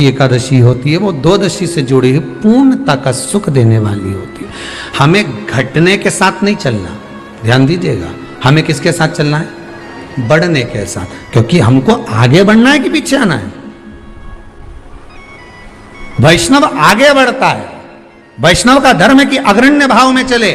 एकादशी होती है वो द्वादशी से जुड़ी हुई पूर्णता का सुख देने वाली होती है। हमें घटने के साथ नहीं चलना, ध्यान दीजिएगा, हमें किसके साथ चलना है? बढ़ने के साथ, क्योंकि हमको आगे बढ़ना है कि पीछे आना है। वैष्णव आगे बढ़ता है, वैष्णव का धर्म है कि अग्रण्य भाव में चले,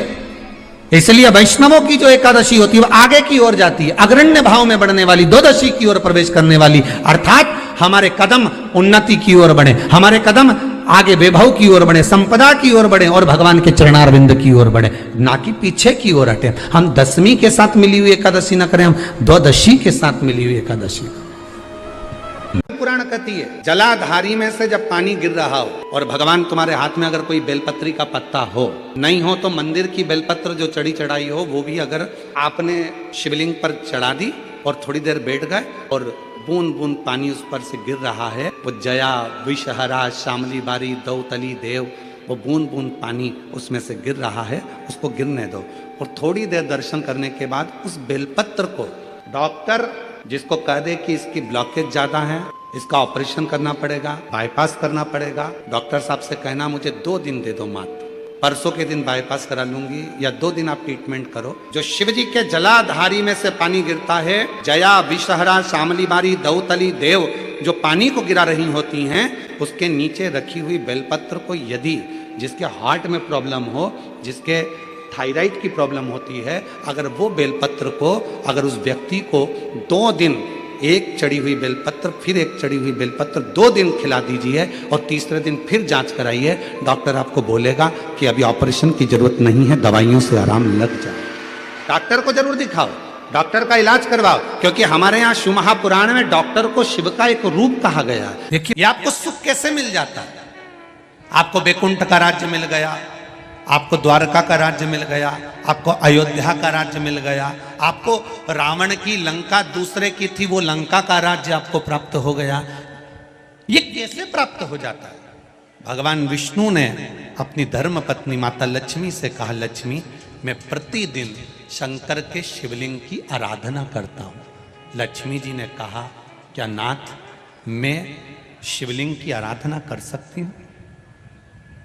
इसलिए वैष्णवों की जो एकादशी होती है वो आगे की ओर जाती है, अग्रण्य भाव में बढ़ने वाली, द्वादशी की ओर प्रवेश करने वाली, अर्थात हमारे कदम उन्नति की ओर बढ़े, हमारे कदम आगे वैभव की ओर बढ़े, संपदा की ओर बढ़े और भगवान के चरणारविंद की ओर बढ़े, ना कि पीछे की ओर हटे। हम दसवीं के साथ मिली हुई एकादशी ना करें, हम द्वादशी के साथ मिली हुई एकादशी। पुराण कहती है जलाधारी में से जब पानी गिर रहा हो और भगवान तुम्हारे हाथ में अगर कोई बेलपत्री का पत्ता हो, नहीं हो तो मंदिर की बेलपत्र जो चढ़ी चढ़ाई हो वो भी अगर आपने शिवलिंग पर चढ़ा दी और थोड़ी देर बैठ गए और बूंद बूंद पानी उस पर से गिर रहा है, वो जया विषहरा श्यामली बारी दौतली देव, वो बूंद बूंद पानी उसमें से गिर रहा है, उसको गिरने दो और थोड़ी देर दर्शन करने के बाद उस बेलपत्र को डॉक्टर जिसको कह दे कि इसकी ब्लॉकेज ज्यादा है, इसका ऑपरेशन करना पड़ेगा, बाईपास करना पड़ेगा, डॉक्टर साहब से कहना मुझे 2 दिन दे दो मात्र, परसों के दिन बाईपास करा लूंगी या 2 दिन आप ट्रीटमेंट करो। जो शिव जी के जलाधारी में से पानी गिरता है, जया विषहरा श्यामली बारी दौतली देव, जो पानी को गिरा रही होती हैं, उसके नीचे रखी हुई बेलपत्र को यदि जिसके हार्ट में प्रॉब्लम हो, जिसके थायराइड की प्रॉब्लम होती है, अगर वो बेलपत्र को अगर उस व्यक्ति को 2 दिन एक चढ़ी हुई बेलपत्र फिर एक चढ़ी हुई बेलपत्र 2 दिन खिला दीजिए और तीसरे दिन फिर जांच कराइए, डॉक्टर आपको बोलेगा कि अभी ऑपरेशन की जरूरत नहीं है, दवाइयों से आराम लग जाए। डॉक्टर को जरूर दिखाओ, डॉक्टर का इलाज करवाओ, क्योंकि हमारे यहाँ शिव महापुराण में डॉक्टर को शिव का एक रूप कहा गया है। देखिए ये आपको सुख कैसे मिल जाता है, आपको वैकुंठ का राज्य मिल गया, आपको द्वारका का राज्य मिल गया, आपको अयोध्या का राज्य मिल गया, आपको रावण की लंका दूसरे की थी वो लंका का राज्य आपको प्राप्त हो गया। ये कैसे प्राप्त हो जाता है? भगवान विष्णु ने अपनी धर्म पत्नी माता लक्ष्मी से कहा, लक्ष्मी मैं प्रतिदिन शंकर के शिवलिंग की आराधना करता हूं। लक्ष्मी जी ने कहा, क्या नाथ मैं शिवलिंग की आराधना कर सकती हूं?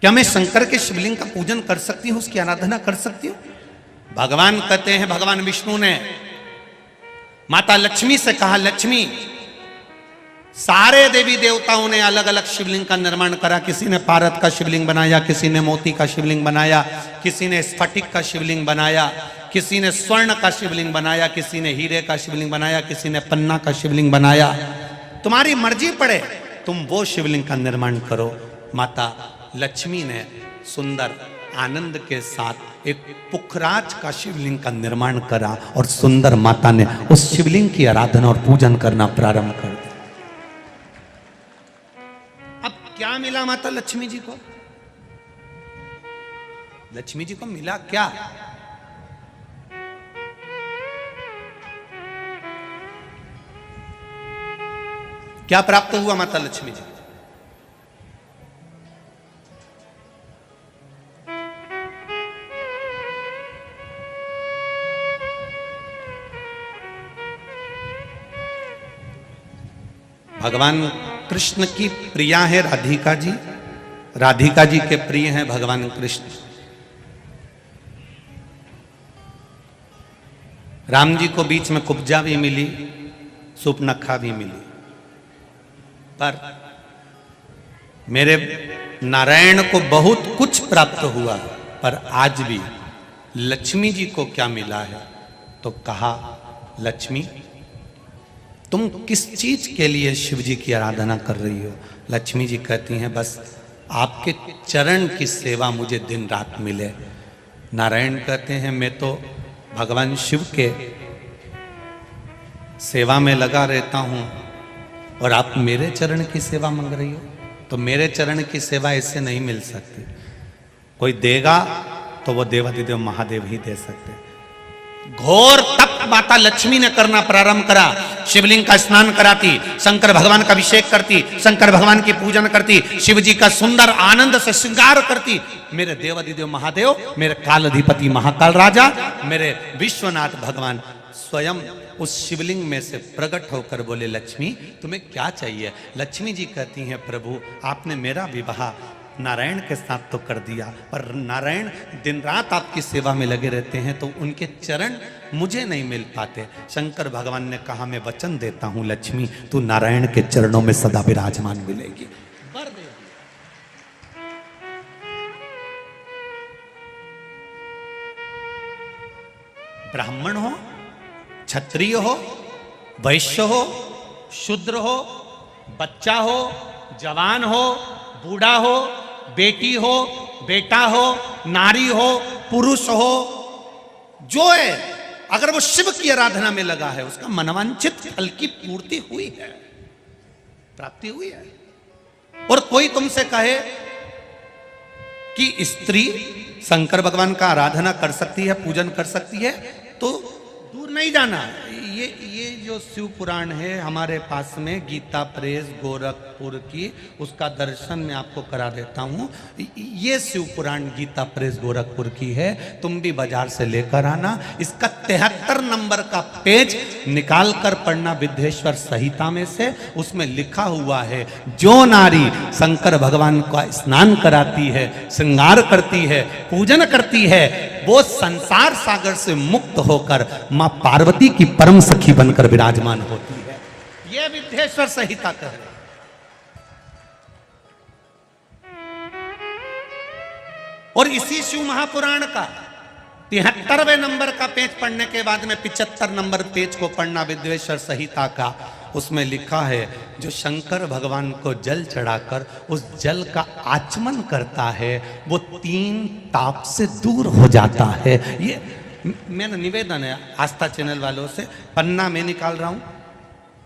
क्या मैं शंकर के शिवलिंग का पूजन कर सकती हूं, उसकी आराधना कर सकती हूं? भगवान कहते हैं, भगवान विष्णु ने माता लक्ष्मी से कहा, लक्ष्मी सारे देवी देवताओं ने अलग अलग शिवलिंग का निर्माण करा, किसी ने पारद का शिवलिंग बनाया, किसी ने मोती का शिवलिंग बनाया, किसी ने स्फटिक का शिवलिंग बनाया, किसी ने स्वर्ण का शिवलिंग बनाया, किसी ने हीरे का शिवलिंग बनाया, किसी ने पन्ना का शिवलिंग बनाया, तुम्हारी मर्जी पड़े तुम वो शिवलिंग का निर्माण करो। माता लक्ष्मी ने सुंदर आनंद के साथ एक पुखराज का शिवलिंग का निर्माण करा और सुंदर माता ने उस शिवलिंग की आराधना और पूजन करना प्रारंभ कर दिया। अब क्या मिला माता लक्ष्मी जी को? लक्ष्मी जी को मिला क्या? क्या प्राप्त हुआ माता लक्ष्मी जी? भगवान कृष्ण की प्रिया है राधिका जी, राधिका जी के प्रिय हैं भगवान कृष्ण। राम जी को बीच में कुब्जा भी मिली, सुपनखा भी मिली, पर मेरे नारायण को बहुत कुछ प्राप्त हुआ, पर आज भी लक्ष्मी जी को क्या मिला है? तो कहा, लक्ष्मी तुम किस चीज के लिए शिव जी की आराधना कर रही हो? लक्ष्मी जी कहती हैं, बस आपके चरण की सेवा मुझे दिन रात मिले। नारायण कहते हैं, मैं तो भगवान शिव के सेवा में लगा रहता हूं और आप मेरे चरण की सेवा मांग रही हो, तो मेरे चरण की सेवा ऐसे नहीं मिल सकती। कोई देगा तो वो देवाधिदेव महादेव ही दे सकते। घोर तप माता लक्ष्मी ने करना प्रारंभ करा, शिवलिंग का स्नान कराती, शंकर भगवान का अभिषेक करती, शंकर भगवान की पूजन करती, शिव जी का सुंदर आनंद से श्रृंगार करती। मेरे देवाधिदेव महादेव, मेरे काल अधिपति महाकाल राजा, मेरे विश्वनाथ भगवान स्वयं उस शिवलिंग में से प्रकट होकर बोले, लक्ष्मी तुम्हें क्या चाहिए? लक्ष्मी जी कहती हैं, प्रभु आपने मेरा विवाह नारायण के साथ तो कर दिया, पर नारायण दिन रात आपकी सेवा में लगे रहते हैं, तो उनके चरण मुझे नहीं मिल पाते। शंकर भगवान ने कहा, मैं वचन देता हूं लक्ष्मी, तू नारायण के चरणों में सदा विराजमान मिलेगी। वर दे। ब्राह्मण हो, क्षत्रिय हो, वैश्य हो, शूद्र हो, बच्चा हो, जवान हो, बूढ़ा हो, बेटी हो, बेटा हो, नारी हो, पुरुष हो, जो है अगर वो शिव की आराधना में लगा है, उसका मनवांछित फल की पूर्ति हुई है, प्राप्ति हुई है। और कोई तुमसे कहे कि स्त्री शंकर भगवान का आराधना कर सकती है, पूजन कर सकती है, तो दूर नहीं जाना। ये जो शिव पुराण है हमारे पास में, गीता प्रेस गोरखपुर की, उसका दर्शन मैं आपको करा देता हूँ। ये शिव पुराण गीता प्रेस गोरखपुर की है, तुम भी बाजार से लेकर आना। इसका 73 नंबर का पेज निकाल कर पढ़ना विद्येश्वर संहिता में से। उसमें लिखा हुआ है, जो नारी शंकर भगवान का स्नान कराती है, श्रृंगार करती है, पूजन करती है, वो संसार सागर से मुक्त होकर मां पार्वती की परम सखी बनकर विराजमान होती है। यह विद्येश्वर संहिता कह रहे। और इसी शिव महापुराण का 73वें नंबर का पेज पढ़ने के बाद में 75 नंबर पेज को पढ़ना विद्येश्वर संहिता का। उसमें लिखा है, जो शंकर भगवान को जल चढ़ाकर उस जल का आचमन करता है, वो 3 ताप से दूर हो जाता है। ये मेरा निवेदन है आस्था चैनल वालों से। पन्ना मैं निकाल रहा हूं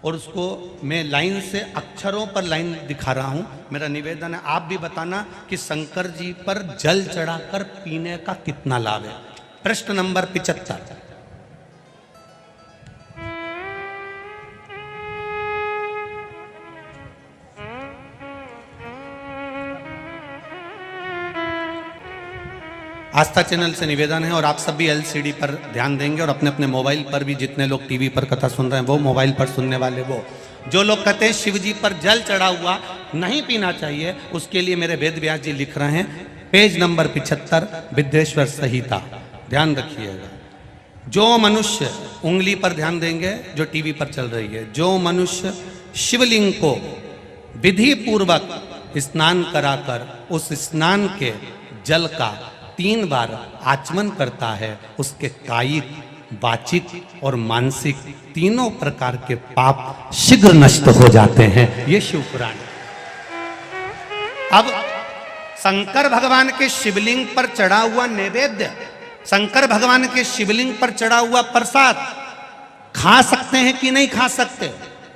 और उसको मैं लाइन से, अक्षरों पर लाइन दिखा रहा हूं। मेरा निवेदन है, आप भी बताना कि शंकर जी पर जल चढ़ाकर पीने का कितना लाभ है। प्रश्न नंबर 75। आस्था चैनल से निवेदन है, और आप सब भी एलसीडी पर ध्यान देंगे, और अपने अपने मोबाइल पर भी, जितने लोग टीवी पर कथा सुन रहे हैं वो मोबाइल पर सुनने वाले, वो जो लोग कहते हैं शिव जी पर जल चढ़ा हुआ नहीं पीना चाहिए, उसके लिए मेरे वेद व्यास जी लिख रहे हैं, पेज नंबर 75 विद्येश्वर संहिता। ध्यान रखिएगा। जो मनुष्य, उंगली पर ध्यान देंगे जो टीवी पर चल रही है, जो मनुष्य शिवलिंग को विधि पूर्वक स्नान कराकर उस स्नान के जल का 3 बार आचमन करता है, उसके कायिक, वाचिक और मानसिक तीनों प्रकार के पाप शीघ्र नष्ट हो जाते हैं। ये शिव पुराण। अब शंकर भगवान के शिवलिंग पर चढ़ा हुआ नैवेद्य, शंकर भगवान के शिवलिंग पर चढ़ा हुआ प्रसाद खा सकते हैं कि नहीं खा सकते?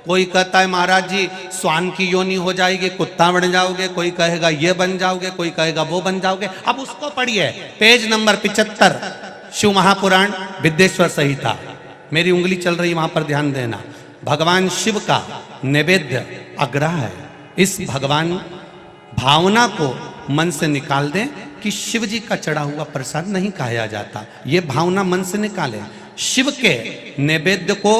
कोई कहता है महाराज जी स्वान की योनि हो जाएगी, कुत्ता बन जाओगे, कोई कहेगा ये बन जाओगे, कोई कहेगा वो बन जाओगे। अब उसको पढ़िए, पेज नंबर 75 शिव महापुराण विद्येश्वर संहिता। मेरी उंगली चल रही, वहां पर ध्यान देना। भगवान शिव का नैवेद्य अग्रह है। इस भगवान भावना को मन से निकाल दें कि शिव जी का चढ़ा हुआ प्रसाद नहीं खाया जाता। ये भावना मन से निकालें। शिव के नैवेद्य को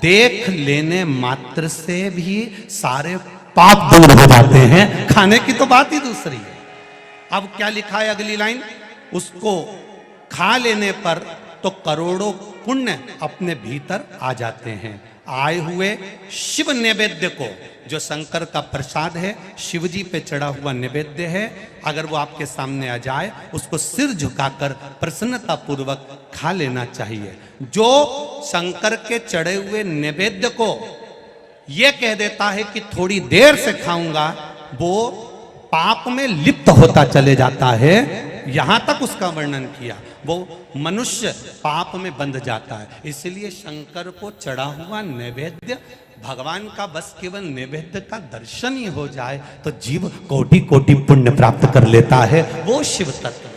देख लेने मात्र से भी सारे पाप दूर हो जाते हैं। खाने की तो बात ही दूसरी है। अब क्या लिखा है अगली लाइन, उसको खा लेने पर तो करोड़ों पुण्य अपने भीतर आ जाते हैं। आए हुए शिव नैवेद्य को, जो शंकर का प्रसाद है, शिव जी पे चढ़ा हुआ नैवेद्य है, अगर वो आपके सामने आ जाए उसको सिर झुकाकर प्रसन्नता पूर्वक खा लेना चाहिए। जो शंकर के चढ़े हुए नैवेद्य को ये कह देता है कि थोड़ी देर से खाऊंगा, वो पाप में लिप्त होता चले जाता है। यहां तक उसका वर्णन किया। वो मनुष्य पाप में बंध जाता है। इसलिए शंकर को चढ़ा हुआ नैवेद्य, भगवान का बस केवल नैवेद्य का दर्शन ही हो जाए तो जीव कोटि कोटि पुण्य प्राप्त कर लेता है। वो शिव तत्व।